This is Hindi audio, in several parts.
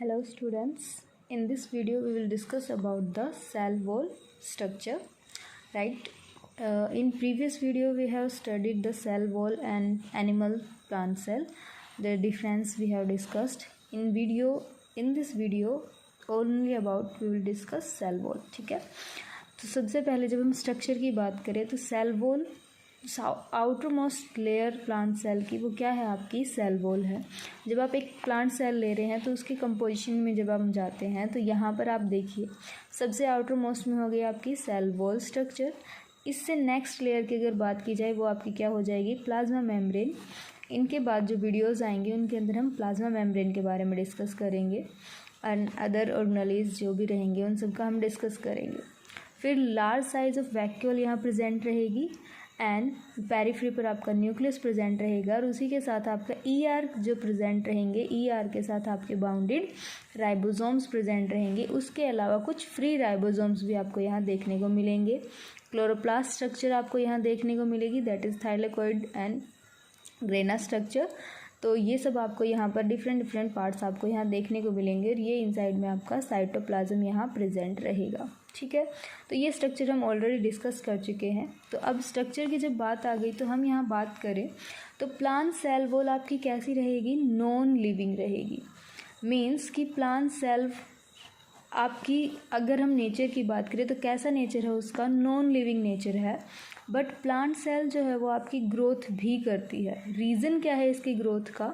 Hello students, in this video we will discuss about the cell wall structure, right? In previous video we have studied the cell wall and animal plant cell, the difference we have discussed. In this video only about we will discuss cell wall, ठीक है। तो सबसे पहले जब हम स्ट्रक्चर की बात करें तो cell wall outermost layer plant cell की वो क्या है, आपकी सेल वॉल है। जब आप एक प्लांट सेल ले रहे हैं तो उसकी कंपोजिशन में जब हम जाते हैं तो यहाँ पर आप देखिए सबसे आउटर मोस्ट में हो गई आपकी सेल वॉल स्ट्रक्चर। इससे नेक्स्ट लेयर की अगर बात की जाए वो आपकी क्या हो जाएगी, प्लाज्मा मेम्ब्रेन। इनके बाद जो वीडियोज़ आएंगे उनके अंदर हम प्लाज्मा मेम्ब्रेन के बारे में डिस्कस करेंगे एंड अदर ऑर्गेनेल्स जो भी रहेंगे उन सब का हम डिस्कस करेंगे। फिर लार्ज साइज ऑफ वैक्यूल यहाँ प्रेजेंट रहेगी एंड पेरिफ्री पर आपका न्यूक्लियस प्रेजेंट रहेगा और उसी के साथ आपका ईआर जो प्रेजेंट रहेंगे, ईआर के साथ आपके बाउंडेड राइबोसोम्स प्रेजेंट रहेंगे। उसके अलावा कुछ फ्री राइबोसोम्स भी आपको यहाँ देखने को मिलेंगे। क्लोरोप्लास्ट स्ट्रक्चर आपको यहाँ देखने को मिलेगी, that is thylakoid and grana structure. तो ये सब आपको यहाँ पर डिफरेंट पार्ट्स आपको यहाँ देखने को मिलेंगे और ये इनसाइड में आपका साइटोप्लाज्म यहाँ प्रेजेंट रहेगा, ठीक है। तो ये स्ट्रक्चर हम ऑलरेडी डिस्कस कर चुके हैं। तो अब स्ट्रक्चर की जब बात आ गई तो हम यहाँ बात करें तो प्लांट सेल वॉल आपकी कैसी रहेगी, नॉन लिविंग रहेगी। मीन्स कि प्लांट सेल आपकी अगर हम नेचर की बात करें तो कैसा नेचर है उसका, नॉन लिविंग नेचर है। बट प्लांट सेल जो है वो आपकी ग्रोथ भी करती है। रीज़न क्या है इसकी ग्रोथ का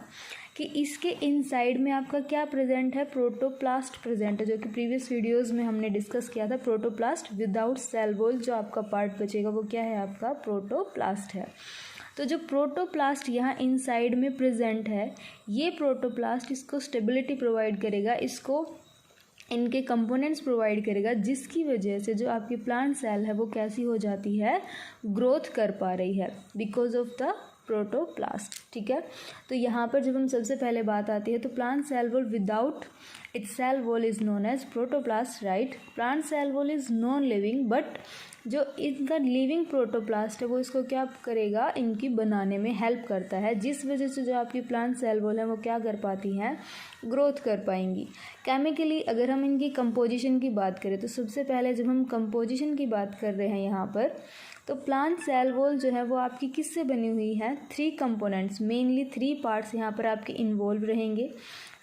कि इसके इनसाइड में आपका क्या प्रेजेंट है, प्रोटोप्लास्ट प्रेजेंट है, जो कि प्रीवियस वीडियोस में हमने डिस्कस किया था। प्रोटोप्लास्ट विदाउट सेल वॉल जो आपका पार्ट बचेगा वो क्या है, आपका प्रोटोप्लास्ट है। तो जो प्रोटोप्लास्ट यहाँ इनसाइड में प्रेजेंट है, ये प्रोटोप्लास्ट इसको स्टेबिलिटी प्रोवाइड करेगा, इसको इनके कंपोनेंट्स प्रोवाइड करेगा, जिसकी वजह से जो आपकी प्लांट सेल है वो कैसी हो जाती है, ग्रोथ कर पा रही है बिकॉज ऑफ द प्रोटोप्लास्ट, ठीक है। तो यहाँ पर जब हम सबसे पहले बात आती है तो plant cell wall without its cell wall is known as protoplast, right. Plant cell wall is non living, but जो इनका लिविंग प्रोटोप्लास्ट है वो इसको क्या करेगा, इनकी बनाने में हेल्प करता है, जिस वजह से जो आपकी प्लांट सेल वॉल है वो क्या कर पाती हैं, ग्रोथ कर पाएंगी। केमिकली अगर हम इनकी कंपोजिशन की बात करें तो सबसे पहले जब हम कंपोजिशन की बात कर रहे हैं यहाँ पर तो प्लांट सेल वॉल जो है वो आपकी किससे बनी हुई है, 3 कंपोनेंट्स, मेनली 3 पार्ट्स यहाँ पर आपके इन्वॉल्व रहेंगे।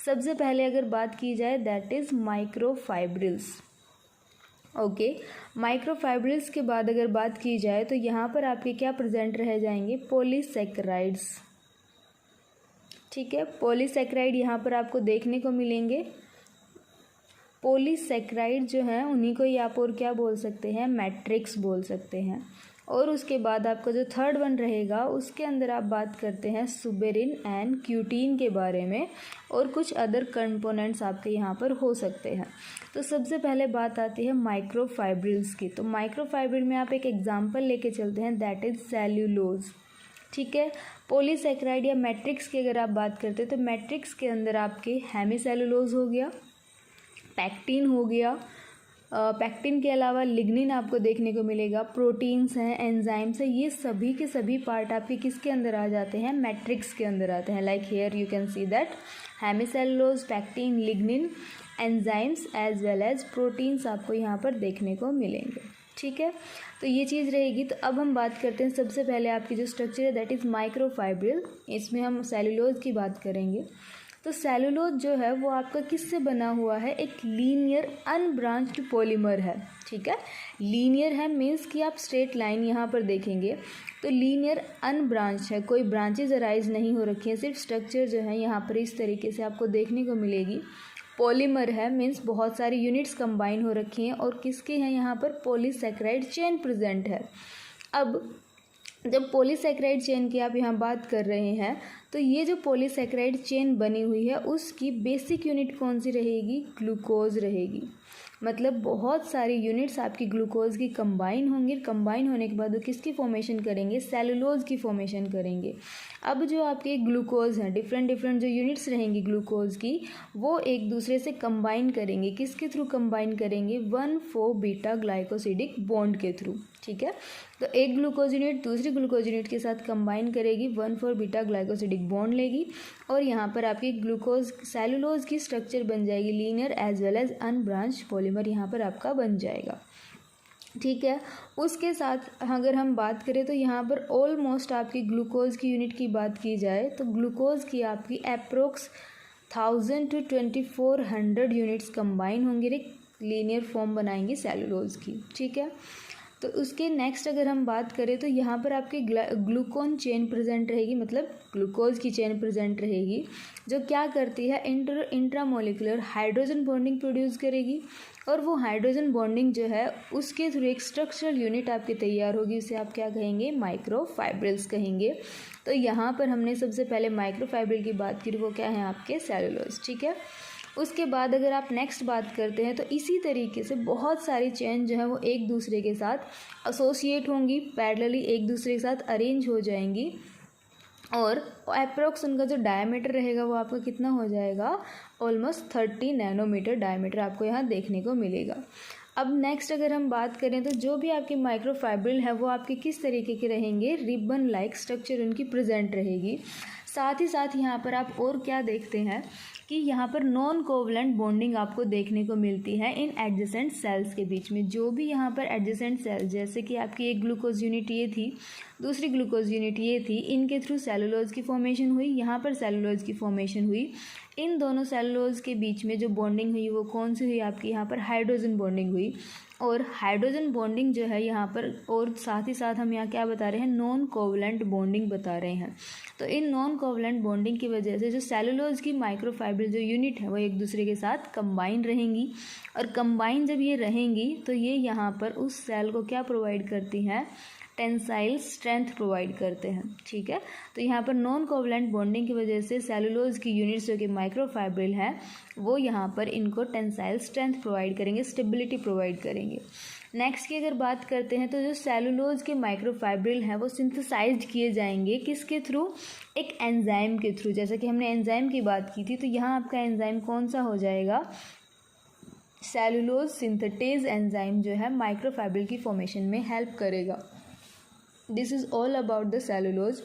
सबसे पहले अगर बात की जाए that is microfibrils, okay. Microfibrils के बाद अगर बात की जाए तो यहाँ पर आपके क्या प्रेजेंट रह जाएंगे, पॉलीसेकेराइड्स, ठीक है। पॉलीसेकेराइड यहाँ पर आपको देखने को मिलेंगे। पॉलीसेकेराइड जो हैं उन्हीं को ही आप और क्या बोल सकते हैं, मैट्रिक्स बोल सकते हैं। और उसके बाद आपका जो थर्ड वन रहेगा उसके अंदर आप बात करते हैं सुबेरिन एंड क्यूटीन के बारे में और कुछ अदर कंपोनेंट्स आपके यहाँ पर हो सकते हैं। तो सबसे पहले बात आती है माइक्रोफाइब्रिल्स की। तो माइक्रोफाइब्रिल में आप एक एग्जांपल लेके चलते हैं, दैट इज़ सेल्यूलोज, ठीक है। पॉलीसेकेराइड या मैट्रिक्स की अगर आप बात करते हैं तो मैट्रिक्स के अंदर आपके हेमीसेल्यूलोज हो गया, पैक्टिन हो गया, पैक्टिन के अलावा लिग्निन आपको देखने को मिलेगा, प्रोटीन्स हैं, एंजाइम्स हैं, ये सभी के सभी पार्ट आपके किसके अंदर आ जाते हैं, मैट्रिक्स के अंदर आते हैं। Like here you can see that hemicellulose, pectin, lignin, enzymes as well as proteins आपको यहाँ पर देखने को मिलेंगे, ठीक है। तो ये चीज़ रहेगी। तो अब हम बात करते हैं सबसे पहले आपकी जो स्ट्रक्चर है दैट इज़ माइक्रोफाइब्रिल, इसमें हम सेल्यूलोज की बात करेंगे। तो सेलुलोज जो है वो आपका किससे बना हुआ है, एक लीनियर अनब्रांच्ड पॉलीमर है, ठीक है। लीनियर है मीन्स कि आप स्ट्रेट लाइन यहाँ पर देखेंगे तो लीनियर अनब्रांच है, कोई ब्रांचेज अराइज नहीं हो रखी हैं, सिर्फ स्ट्रक्चर जो है यहाँ पर इस तरीके से आपको देखने को मिलेगी। पॉलीमर है मीन्स बहुत सारी यूनिट्स कंबाइन हो रखी हैं और किसके हैं यहाँ पर, पॉलीसेकेराइड चेन प्रेजेंट है। अब जब पॉलीसेकेराइड चेन की आप यहाँ बात कर रहे हैं तो ये जो पॉलीसेकेराइड चेन बनी हुई है उसकी बेसिक यूनिट कौन सी रहेगी, ग्लूकोज रहेगी। मतलब बहुत सारी यूनिट्स आपकी ग्लूकोज की कंबाइन होंगी, कंबाइन होने के बाद वो किसकी फॉर्मेशन करेंगे, सेलुलोज की फॉर्मेशन करेंगे। अब जो आपके ग्लूकोज हैं, डिफरेंट जो यूनिट्स रहेंगी ग्लूकोज की, वो एक दूसरे से कंबाइन करेंगे, किसके थ्रू कंबाइन करेंगे, 1,4 बीटा ग्लाइकोसिडिक बॉन्ड के थ्रू, ठीक है। तो एक ग्लूकोज यूनिट दूसरी ग्लूकोज यूनिट के साथ कंबाइन करेगी 1,4 बीटा ग्लाइकोसिडिक हाइड्रोक्सिलिक बॉन्ड लेगी और यहाँ पर आपकी ग्लूकोज सेलुलोज की स्ट्रक्चर बन जाएगी linear as well as unbranched polymer यहाँ पर आपका बन जाएगा। ठीक है, उसके साथ अगर हम बात करें तो यहाँ पर ऑलमोस्ट आपकी ग्लूकोज की यूनिट की बात की जाए तो ग्लूकोज की आपकी अप्रोक्स 1000 to 2400 यूनिट्स कंबाइन होंगे, एक लीनियर फॉर्म बनाएंगे सेलुलोज की। ठीक है, तो उसके नेक्स्ट अगर हम बात करें तो यहाँ पर आपकी ग्लूकोन चेन प्रेजेंट रहेगी, मतलब ग्लूकोज की चेन प्रेजेंट रहेगी जो क्या करती है इंट्रामोलिकुलर हाइड्रोजन बॉन्डिंग प्रोड्यूस करेगी और वो हाइड्रोजन बॉन्डिंग जो है उसके थ्रू एक स्ट्रक्चरल यूनिट आपकी तैयार होगी, उसे आप क्या कहेंगे, माइक्रोफाइब्रिल्स कहेंगे। तो यहाँ पर हमने सबसे पहले माइक्रोफाइब्रिल की बात की, वो क्या है आपके सेलुलोज। ठीक है, उसके बाद अगर आप नेक्स्ट बात करते हैं तो इसी तरीके से बहुत सारी चेन जो है वो एक दूसरे के साथ एसोसिएट होंगी, पैरेलली एक दूसरे के साथ अरेंज हो जाएंगी और अप्रोक्स उनका जो डायमीटर रहेगा वो आपका कितना हो जाएगा, ऑलमोस्ट 30 नैनोमीटर डायमीटर आपको यहाँ देखने को मिलेगा। अब नेक्स्ट अगर हम बात करें तो जो भी आपकी माइक्रोफाइब्रिल है वो आपके किस तरीके के रहेंगे, रिबन लाइक स्ट्रक्चर उनकी प्रेजेंट रहेगी। साथ ही साथ यहाँ पर आप और क्या देखते हैं कि यहाँ पर नॉन कोवलेंट बॉन्डिंग आपको देखने को मिलती है इन एडजेसेंट सेल्स के बीच में। जो भी यहाँ पर एडजेसेंट सेल्स, जैसे कि आपकी एक ग्लूकोज यूनिट ये थी, दूसरी ग्लूकोज यूनिट ये थी, इनके थ्रू सेलुलोज की फॉर्मेशन हुई, यहाँ पर सेलुलोज की फॉर्मेशन हुई। इन दोनों सेलुलोज के बीच में जो बॉन्डिंग हुई वो कौन सी हुई आपकी, यहाँ पर हाइड्रोजन बॉन्डिंग हुई। और हाइड्रोजन बॉन्डिंग जो है यहाँ पर, और साथ ही साथ हम यहाँ क्या बता रहे हैं, नॉन कोवलेंट बॉन्डिंग बता रहे हैं। तो इन नॉन कोवलेंट बॉन्डिंग की वजह से जो सेलुलोज की माइक्रोफाइब्रिल जो यूनिट है वो एक दूसरे के साथ कंबाइन रहेंगी और कंबाइन जब ये रहेंगी तो ये यहाँ पर उस सेल को क्या प्रोवाइड करती हैं, टेंसाइल स्ट्रेंथ प्रोवाइड करते हैं। ठीक है, तो यहाँ पर नॉन कोवलेंट बॉन्डिंग की वजह से सेलुलोज की यूनिट्स जो कि माइक्रोफाइब्रिल है वो यहाँ पर इनको टेंसाइल स्ट्रेंथ प्रोवाइड करेंगे, स्टेबिलिटी प्रोवाइड करेंगे। नेक्स्ट की अगर बात करते हैं तो जो सेलुलोज के माइक्रोफाइब्रिल हैं वो सिंथेसाइज्ड किए जाएंगे किसके थ्रू, एक एंजाइम के थ्रू। जैसे कि हमने एंजाइम की बात की थी तो यहाँ आपका एंजाइम कौन सा हो जाएगा, सेलुलोज सिंथेटेज एंजाइम जो है माइक्रोफाइब्रिल की फॉर्मेशन में हेल्प करेगा। This is all about the cellulose.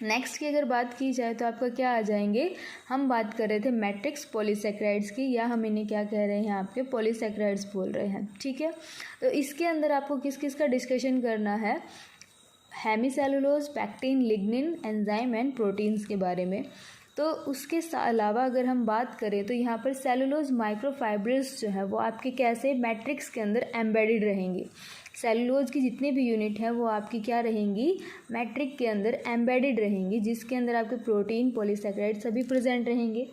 Next की अगर बात की जाए तो आपका क्या आ जाएंगे, हम बात कर रहे थे मैट्रिक्स पॉलीसेक्राइड्स की, या हम इन्हें क्या कह रहे हैं, आपके पॉलीसेक्राइड्स बोल रहे हैं। ठीक है, तो इसके अंदर आपको किस किस का डिस्कशन करना है, hemicellulose, pectin, lignin, enzyme and proteins के बारे में। तो उसके अलावा अगर हम बात करें तो यहाँ पर सेलुलोज माइक्रोफाइब्रिल्स जो है वो आपके कैसे मैट्रिक्स के अंदर एम्बेडेड रहेंगे। सेलुलोज की जितनी भी यूनिट है वो आपकी क्या रहेंगी, मैट्रिक के अंदर एम्बेडेड रहेंगी, जिसके अंदर आपके प्रोटीन, पॉलीसेक्राइड सभी प्रेजेंट रहेंगे।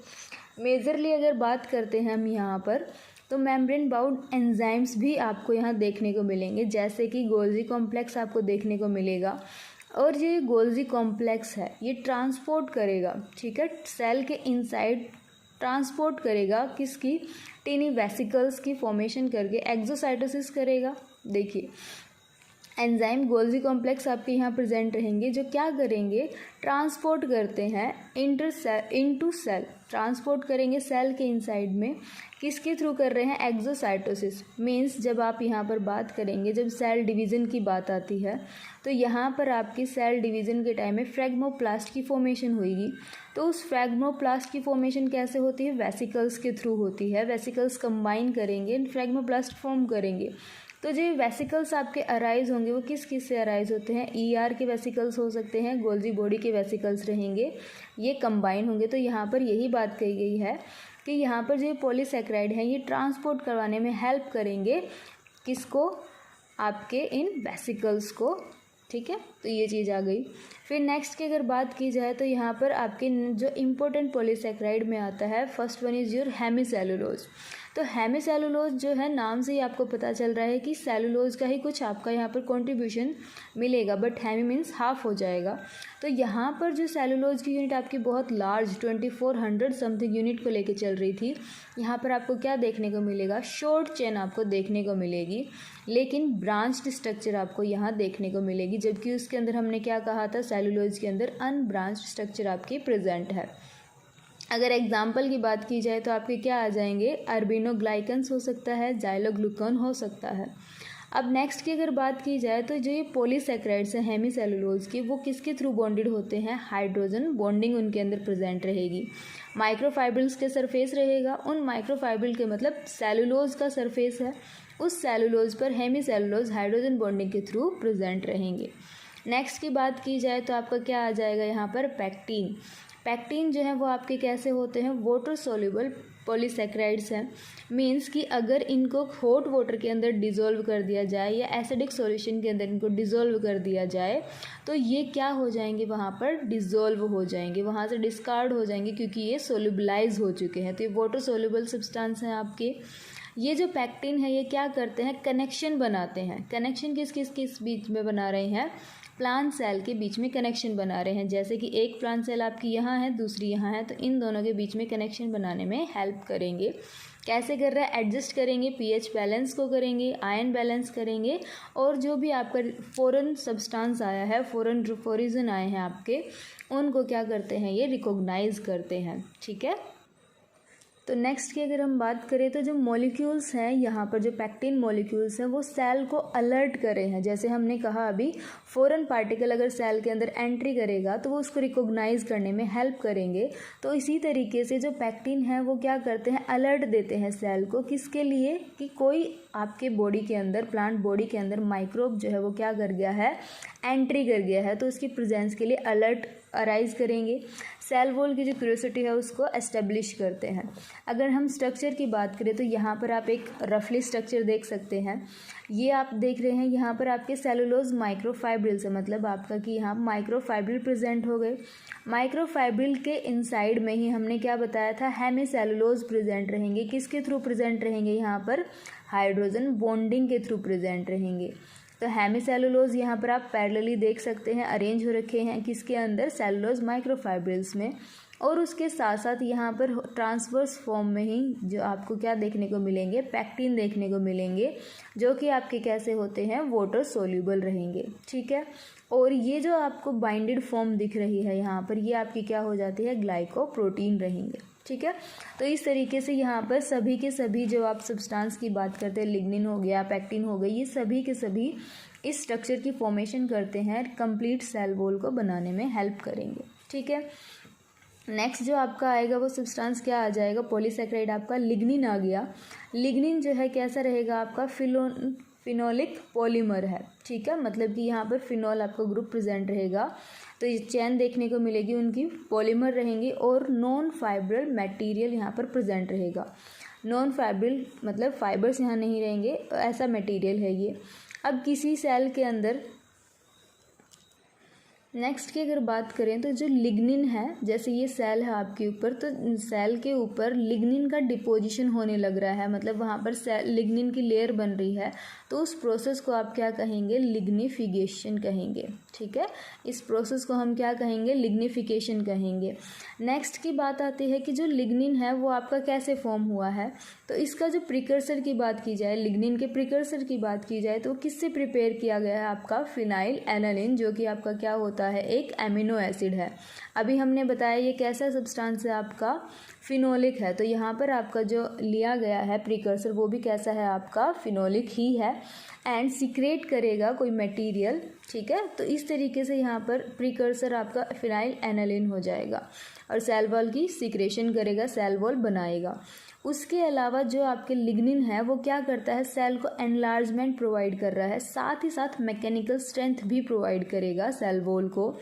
मेजरली अगर बात करते हैं हम यहाँ पर तो मेम्ब्रेन बाउंड एंजाइम्स भी आपको यहाँ देखने को मिलेंगे, जैसे कि गोल्जी कॉम्प्लेक्स आपको देखने को मिलेगा। और ये गोल्जी कॉम्प्लेक्स है ये ट्रांसपोर्ट करेगा, ठीक है, सेल के इनसाइड ट्रांसपोर्ट करेगा किसकी, टिनी वेसिकल्स की फॉर्मेशन करके एक्सोसाइटोसिस करेगा। देखिए एंजाइम गोल्जी कॉम्प्लेक्स आपके यहाँ प्रेजेंट रहेंगे जो क्या करेंगे, ट्रांसपोर्ट करते हैं इनटू सेल, ट्रांसपोर्ट करेंगे सेल के इनसाइड में, किसके थ्रू कर रहे हैं, एक्सोसाइटोसिस। मीन्स जब आप यहाँ पर बात करेंगे, जब सेल डिवीज़न की बात आती है तो यहाँ पर आपकी सेल डिवीज़न के टाइम में फ्रैग्मोप्लास्ट की फॉर्मेशन होगी। तो उस फ्रैग्मोप्लास्ट की फॉर्मेशन कैसे होती है, वेसिकल्स के थ्रू होती है। वेसिकल्स कंबाइन करेंगे, फ्रैग्मोप्लास्ट फॉर्म करेंगे। तो जो वेसिकल्स आपके अराइज होंगे वो किस किस से अराइज होते हैं, ईआर के वेसिकल्स हो सकते हैं, गोल्जी बॉडी के वेसिकल्स रहेंगे, ये कंबाइन होंगे। तो यहाँ पर यही बात कही गई है कि यहाँ पर जो पॉलीसेक्राइड हैं ये ट्रांसपोर्ट करवाने में हेल्प करेंगे किसको, आपके इन वेसिकल्स को। ठीक है, तो ये चीज़ आ गई। फिर नेक्स्ट की अगर बात की जाए तो यहाँ पर आपके जो इम्पोर्टेंट पॉलीसेक्राइड में आता है, first one is your hemicellulose. तो हेमीसेलुलोज जो है नाम से ही आपको पता चल रहा है कि सेलुलोज का ही कुछ आपका यहाँ पर कंट्रीब्यूशन मिलेगा, बट हेमी मीन्स हाफ हो जाएगा। तो यहाँ पर जो सेलुलोज की यूनिट आपकी बहुत लार्ज 2400 समथिंग यूनिट को लेके चल रही थी, यहाँ पर आपको क्या देखने को मिलेगा, शॉर्ट चेन आपको देखने को मिलेगी, लेकिन ब्रांच्ड स्ट्रक्चर आपको यहाँ देखने को मिलेगी। जबकि उसके अंदर हमने क्या कहा था, सेलुलोज के अंदर अनब्रांच्ड स्ट्रक्चर आपकी प्रेजेंट है। अगर एग्जाम्पल की बात की जाए तो आपके क्या आ जाएंगे, अर्बिनोग्लाइकन्स हो सकता है, जाइलोग्लूकन हो सकता है। अब नेक्स्ट की अगर बात की जाए तो जो ये पॉलीसेक्राइड्स हैं हेमीसेलुलोज के, वो किसके थ्रू बॉन्डेड होते हैं, हाइड्रोजन बॉन्डिंग उनके अंदर प्रेजेंट रहेगी। माइक्रोफाइब्रिल्स के सरफेस रहेगा, उन माइक्रोफाइब्रिल के मतलब सेलुलोज का सरफेस है, उस सेलुलोज पर हेमीसेलुलोज हाइड्रोजन बॉन्डिंग के थ्रू प्रेजेंट रहेंगे। नेक्स्ट की बात की जाए तो आपका क्या आ जाएगा यहाँ पर, पैक्टीन। पैक्टीन जो है वो आपके कैसे होते हैं, वाटर सोल्यूबल पॉलीसेक्राइड्स हैं। मीन्स कि अगर इनको हॉट वाटर के अंदर डिज़ोल्व कर दिया जाए या एसिडिक सॉल्यूशन के अंदर इनको डिज़ोल्व कर दिया जाए तो ये क्या हो जाएंगे, वहाँ पर डिज़ोल्व हो जाएंगे, वहाँ से डिस्कार्ड हो जाएंगे, क्योंकि ये सोल्यूबलाइज हो चुके हैं। तो ये वाटर सोल्यूबल सब्सटेंस हैं आपके। ये जो पैक्टिन है ये क्या करते हैं, कनेक्शन बनाते हैं। कनेक्शन किस किस किस बीच में बना रहे हैं, प्लांट सेल के बीच में कनेक्शन बना रहे हैं। जैसे कि एक प्लांट सेल आपकी यहाँ है, दूसरी यहाँ है, तो इन दोनों के बीच में कनेक्शन बनाने में हेल्प करेंगे। कैसे कर रहा है, एडजस्ट करेंगे, पीएच बैलेंस को करेंगे, आयन बैलेंस करेंगे, और जो भी आपका फॉरेन सब्सटेंस आया है, फॉरेन फोरिजन आए हैं आपके, उनको क्या करते हैं, ये रिकॉग्नाइज करते हैं। ठीक है। तो नेक्स्ट की अगर हम बात करें तो जो मॉलिक्यूल्स हैं यहाँ पर, जो पैक्टिन मॉलिक्यूल्स हैं वो सेल को अलर्ट कर रहे हैं। जैसे हमने कहा अभी, फॉरेन पार्टिकल अगर सेल के अंदर एंट्री करेगा तो वो उसको रिकॉग्नाइज करने में हेल्प करेंगे। तो इसी तरीके से जो पैक्टिन है वो क्या करते हैं, अलर्ट देते हैं सेल को, किसके लिए, कि कोई आपके बॉडी के अंदर, प्लांट बॉडी के अंदर माइक्रोब जो है वो क्या कर गया है, एंट्री कर गया है, तो उसकी प्रेजेंस के लिए अलर्ट अराइज करेंगे। सेल वॉल की जो क्यूरोसिटी है उसको एस्टेब्लिश करते हैं। अगर हम स्ट्रक्चर की बात करें तो यहाँ पर आप एक रफली स्ट्रक्चर देख सकते हैं। ये आप देख रहे हैं यहाँ पर आपके सेलुलोज माइक्रोफाइब्रिल से, मतलब आपका कि यहाँ माइक्रोफाइब्रिल प्रेजेंट हो गए। माइक्रोफाइब्रिल के इनसाइड में ही हमने क्या बताया था, हेमीसेलुलोज प्रेजेंट रहेंगे। किसके थ्रू प्रेजेंट रहेंगे, यहाँ पर हाइड्रोजन बॉन्डिंग के थ्रू प्रेजेंट रहेंगे। तो हेमीसेलुलोज यहाँ पर आप पैरेलली देख सकते हैं, अरेंज हो रखे हैं किसके अंदर, सेलुलोज माइक्रोफाइब्रिल्स में। और उसके साथ साथ यहाँ पर ट्रांसवर्स फॉर्म में ही जो आपको क्या देखने को मिलेंगे, पैक्टिन देखने को मिलेंगे, जो कि आपके कैसे होते हैं, वाटर सोल्यूबल रहेंगे। ठीक है। और ये जो आपको बाइंडेड फॉर्म दिख रही है यहाँ पर, ये आपकी क्या हो जाती है, ग्लाइकोप्रोटीन रहेंगे। ठीक है। तो इस तरीके से यहाँ पर सभी के सभी जो आप सब्सटेंस की बात करते हैं, लिग्निन हो गया, पैक्टिन हो गई, ये सभी के सभी इस स्ट्रक्चर की फॉर्मेशन करते हैं, कंप्लीट सेल वॉल को बनाने में हेल्प करेंगे। ठीक है। नेक्स्ट जो आपका आएगा वो सब्सटेंस क्या आ जाएगा, पॉलीसेक्राइड आपका लिग्निन आ गया। लिग्निन जो है कैसा रहेगा आपका, फिनोलिक पॉलीमर है। ठीक है। मतलब कि यहाँ पर फिनॉल आपका ग्रुप प्रेजेंट रहेगा, तो ये चैन देखने को मिलेगी, उनकी पॉलीमर रहेंगी, और नॉन फाइब्रल मटेरियल यहाँ पर प्रेजेंट रहेगा। नॉन फाइब्रल मतलब फाइबर्स यहाँ नहीं रहेंगे, ऐसा मटेरियल है ये। अब किसी सेल के अंदर नेक्स्ट की अगर बात करें तो जो लिग्निन है, जैसे ये सेल है आपके ऊपर, तो सेल के ऊपर लिग्निन का डिपोजिशन होने लग रहा है, मतलब वहाँ पर लिग्निन की लेयर बन रही है, तो उस प्रोसेस को आप क्या कहेंगे, लिग्निफिकेशन कहेंगे। ठीक है। इस प्रोसेस को हम क्या कहेंगे, लिग्निफिकेशन कहेंगे। नेक्स्ट की बात आती है कि जो लिग्निन है वो आपका कैसे फॉर्म हुआ है, तो इसका जो प्रिकर्सर की बात की जाए, लिग्निन के प्रिकर्सर की बात की जाए, तो किससे प्रिपेयर किया गया है, आपका फिनाइल एनालिन, जो कि आपका क्या होता है, एक एमिनो एसिड है। अभी हमने बताया ये कैसा सब्सटेंस है, आपका फिनोलिक है, तो यहाँ पर आपका जो लिया गया है प्रिकर्सर वो भी कैसा है, आपका फिनोलिक ही है, एंड सीक्रेट करेगा कोई मटेरियल। ठीक है। तो इस तरीके से यहाँ पर प्रिकर्सर आपका फिनाइल एनालिन हो जाएगा और सेल वॉल की सीक्रेशन करेगा, सेल वॉल बनाएगा। उसके अलावा जो आपके लिग्निन है वो क्या करता है, सेल को एनलार्जमेंट प्रोवाइड कर रहा है, साथ ही साथ मैकेनिकल स्ट्रेंथ भी प्रोवाइड करेगा सेल वॉल को,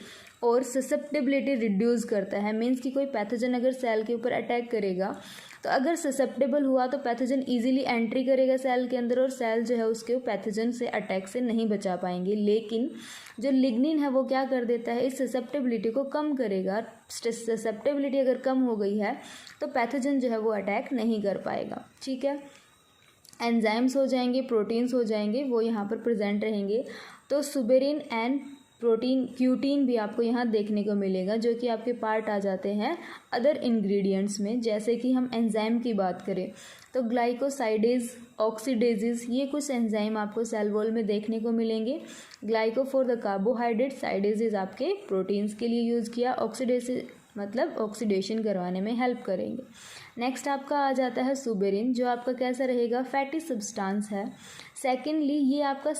और ससेप्टेबिलिटी रिड्यूस करता है। मीन्स कि कोई पैथोजन अगर सेल के ऊपर अटैक करेगा तो अगर ससेप्टेबल हुआ तो पैथोजन इजीली एंट्री करेगा सेल के अंदर, और सेल जो है उसके पैथोजन से अटैक से नहीं बचा पाएंगे। लेकिन जो लिग्निन है वो क्या कर देता है, इस ससेप्टेबिलिटी को कम करेगा। ससेप्टेबिलिटी अगर कम हो गई है तो पैथोजन जो है वो अटैक नहीं कर पाएगा। ठीक है। एंजाइम्स हो जाएंगे, प्रोटीन्स हो जाएंगे, वो यहाँ पर प्रेजेंट रहेंगे। तो सुबेरिन एंड प्रोटीन क्यूटीन भी आपको यहाँ देखने को मिलेगा, जो कि आपके पार्ट आ जाते हैं अदर इंग्रेडिएंट्स में। जैसे कि हम एंजाइम की बात करें तो ग्लाइकोसाइडेज, ऑक्सीडेजेस, ये कुछ एंजाइम आपको सेल वॉल में देखने को मिलेंगे। ग्लाइको फॉर द कार्बोहाइड्रेट, साइडेजेस आपके प्रोटीन्स के लिए यूज़ किया, मतलब ऑक्सीडेशन करवाने में हेल्प करेंगे। नेक्स्ट आपका आ जाता है सुबेरिन, जो आपका कैसा रहेगा, फैटी सब्सटेंस है। सेकेंडली ये आपका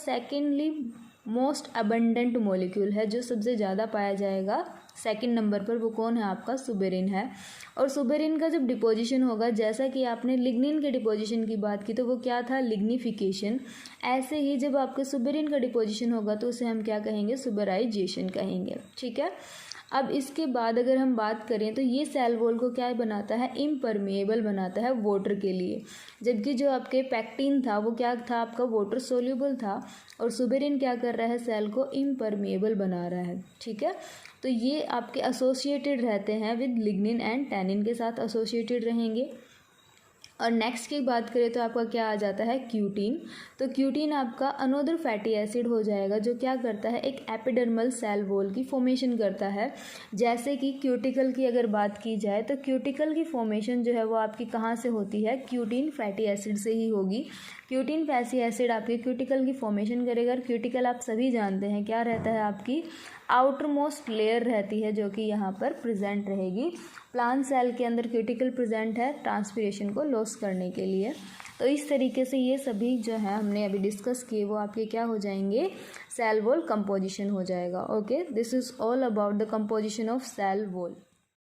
मोस्ट अबंडेंट मॉलिक्यूल है, जो सबसे ज़्यादा पाया जाएगा सेकंड नंबर पर, वो कौन है आपका, सुबेरिन है। और सुबेरिन का जब डिपोजिशन होगा, जैसा कि आपने लिग्निन के डिपोजिशन की बात की तो वो क्या था, लिग्निफिकेशन। ऐसे ही जब आपके सुबेरिन का डिपोजिशन होगा तो उसे हम क्या कहेंगे, सुबेराइजेशन कहेंगे। ठीक है। अब इसके बाद अगर हम बात करें तो ये सेल वॉल को क्या बनाता है, इम्परमेएबल बनाता है वाटर के लिए, जबकि जो आपके पैक्टिन था वो क्या था, आपका वाटर सोल्यूबल था, और सुबेरिन क्या कर रहा है, सेल को इम्परमेएबल बना रहा है। ठीक है। तो ये आपके एसोसिएटेड रहते हैं विद लिग्निन एंड टैनिन के साथ एसोसिएटेड रहेंगे। और नेक्स्ट की बात करें तो आपका क्या आ जाता है, क्यूटीन। तो क्यूटीन आपका अनोदर फैटी एसिड हो जाएगा, जो क्या करता है, एक एपिडर्मल सेल वॉल की फॉर्मेशन करता है। जैसे कि क्यूटिकल की अगर बात की जाए तो क्यूटिकल की फॉर्मेशन जो है वो आपकी कहाँ से होती है, क्यूटीन फैटी एसिड से ही होगी। क्यूटीन फैटी एसिड आपके क्यूटिकल की फॉर्मेशन करेगा। क्यूटिकल आप सभी जानते हैं क्या रहता है, आपकी आउटर मोस्ट लेयर रहती है, जो कि यहाँ पर प्रेजेंट रहेगी। प्लांट सेल के अंदर क्यूटिकल प्रेजेंट है ट्रांसपीरेशन को लॉस करने के लिए। तो इस तरीके से ये सभी जो है हमने अभी डिस्कस किए वो आपके क्या हो जाएंगे, सेल वॉल कंपोजिशन हो जाएगा। Okay, this is all about the composition of cell wall.